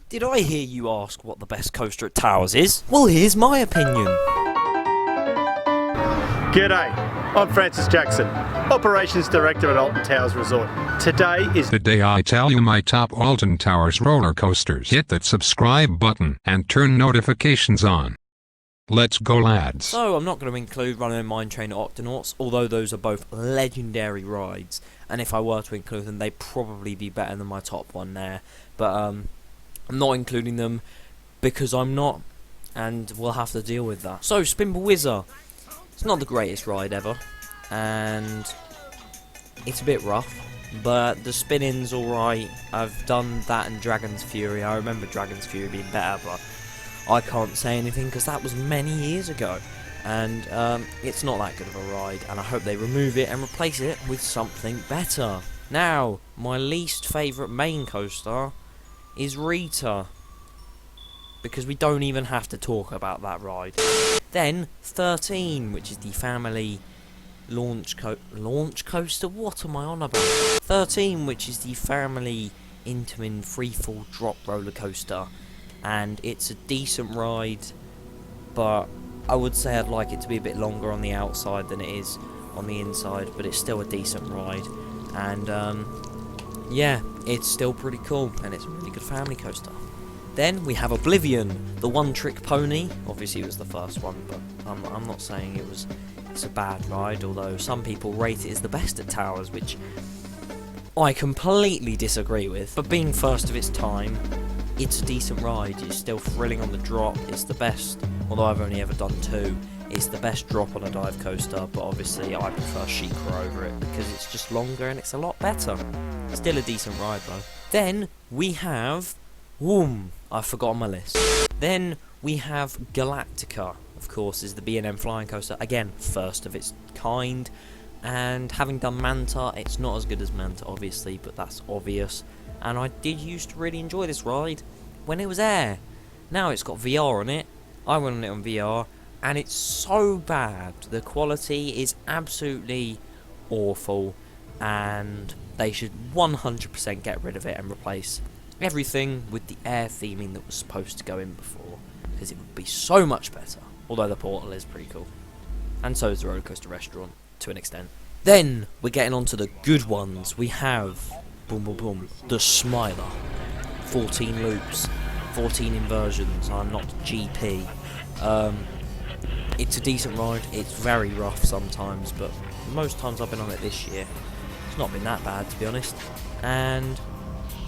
Did I hear you ask what the best coaster at Towers is? Well, here's my opinion. G'day, I'm Francis Jackson, Operations Director at Alton Towers Resort. Today is the day I tell you my top Alton Towers roller coasters. Hit that subscribe button and turn notifications on. Let's go, lads. So, I'm not going to include Running Mine Train or Octonauts, although those are both legendary rides. And if I were to include them, they'd probably be better than my top one there. But, I'm not including them because I'm not, and we'll have to deal with that. So, Spinball Whizzer. It's not the greatest ride ever, and it's a bit rough, but the spinning's alright. I've done that and Dragon's Fury. I remember Dragon's Fury being better, but I can't say anything because that was many years ago, and it's not that good of a ride, and I hope they remove it and replace it with something better. Now, my least favourite main coaster is Rita, because we don't even have to talk about that ride. Then 13, which is the family launch coaster. What am I on about? 13, which is the family Intamin freefall drop roller coaster, and it's a decent ride, but I would say I'd like it to be a bit longer on the outside than it is on the inside, but it's still a decent ride, and yeah, it's still pretty cool, and it's a really good family coaster. Then we have Oblivion, the one-trick pony. Obviously it was the first one, but I'm not saying it's a bad ride, although some people rate it as the best at Towers, which I completely disagree with. But being first of its time, it's a decent ride. It's still thrilling on the drop. It's the best, although I've only ever done 2. It's the best drop on a dive coaster, but obviously I prefer Sheikah over it because it's just longer and it's a lot better. Still a decent ride though. Then we have I've forgotten my list. Then we have Galactica, of course, is the B&M flying coaster. Again, first of its kind. And having done Manta, it's not as good as Manta, obviously, but that's obvious. And I did used to really enjoy this ride when it was air. Now it's got VR on it. I went on it on VR, and it's so bad. The quality is absolutely awful, and they should 100% get rid of it and replace everything with the air theming that was supposed to go in before, because it would be so much better. Although the portal is pretty cool, and so is the roller coaster restaurant to an extent. Then we're getting on to the good ones. We have the Smiler, 14 loops, 14 inversions. I'm not GP. It's a decent ride. It's very rough sometimes, but most times I've been on it this year, it's not been that bad, to be honest. And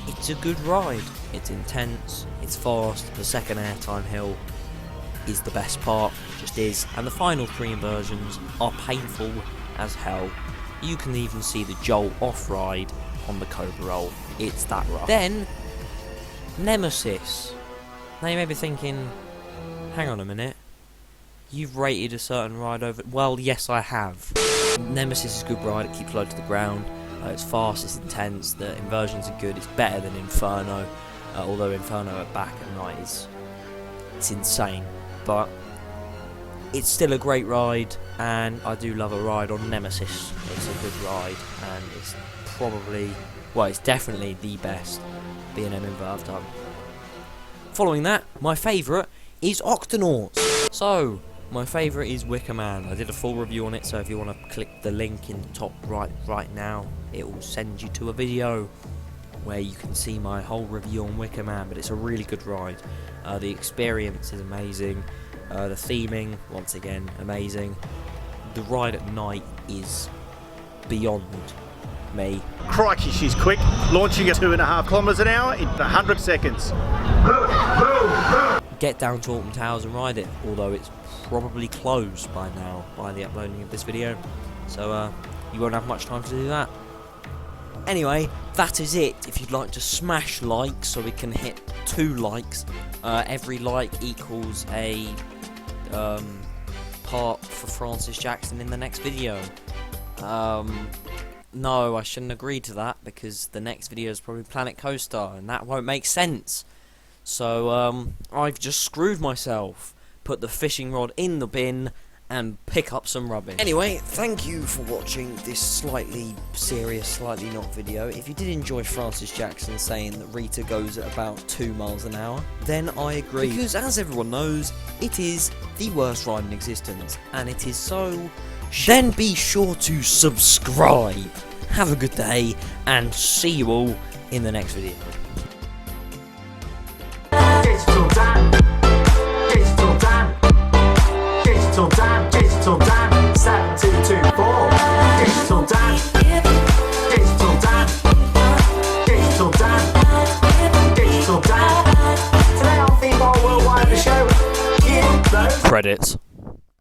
it's a good ride. It's intense, it's fast. The second airtime hill is the best part, it just is. And the final 3 inversions are painful as hell. You can even see the jolt off-ride on the Cobra roll. It's that rough. Then, Nemesis. Now you may be thinking, hang on a minute, you've rated a certain ride over... Well, yes, I have. Nemesis is a good ride, it keeps low to the ground. It's fast, it's intense, the inversions are good, it's better than Inferno, although Inferno at back at night it's insane, but it's still a great ride, and I do love a ride on Nemesis. It's a good ride, and it's probably, well, it's definitely the best B&M inverter I've done. Following that, my favourite is Octonauts. So, my favourite is Wickerman. I did a full review on it, so if you want to click the link in the top right now, it will send you to a video where you can see my whole review on Wickerman, but it's a really good ride. The experience is amazing. The theming, once again, amazing. The ride at night is beyond me. crikey, she's quick, launching at 2.5 kilometers an hour in 100 seconds. Get down to Alton Towers and ride it, although it's probably closed by now, by the uploading of this video, so you won't have much time to do that. Anyway, that is it. If you'd like to smash likes so we can hit 2 likes, every like equals a part for Francis Jackson in the next video. No, I shouldn't agree to that, because the next video is probably Planet Coaster, and that won't make sense. So, I've just screwed myself. Put the fishing rod in the bin, and pick up some rubbish. Anyway, thank you for watching this slightly serious, slightly not video. If you did enjoy Francis Jackson saying that Rita goes at about 2 miles an hour, then I agree. Because as everyone knows, it is the worst ride in existence, and it is so... Then be sure to subscribe. Have a good day, and see you all in the next video. DigitalDan, DigitalDan, DigitalDan, DigitalDan, 7224. DigitalDan, DigitalDan, DigitalDan, DigitalDan. Today on Female Worldwide the show. Credits.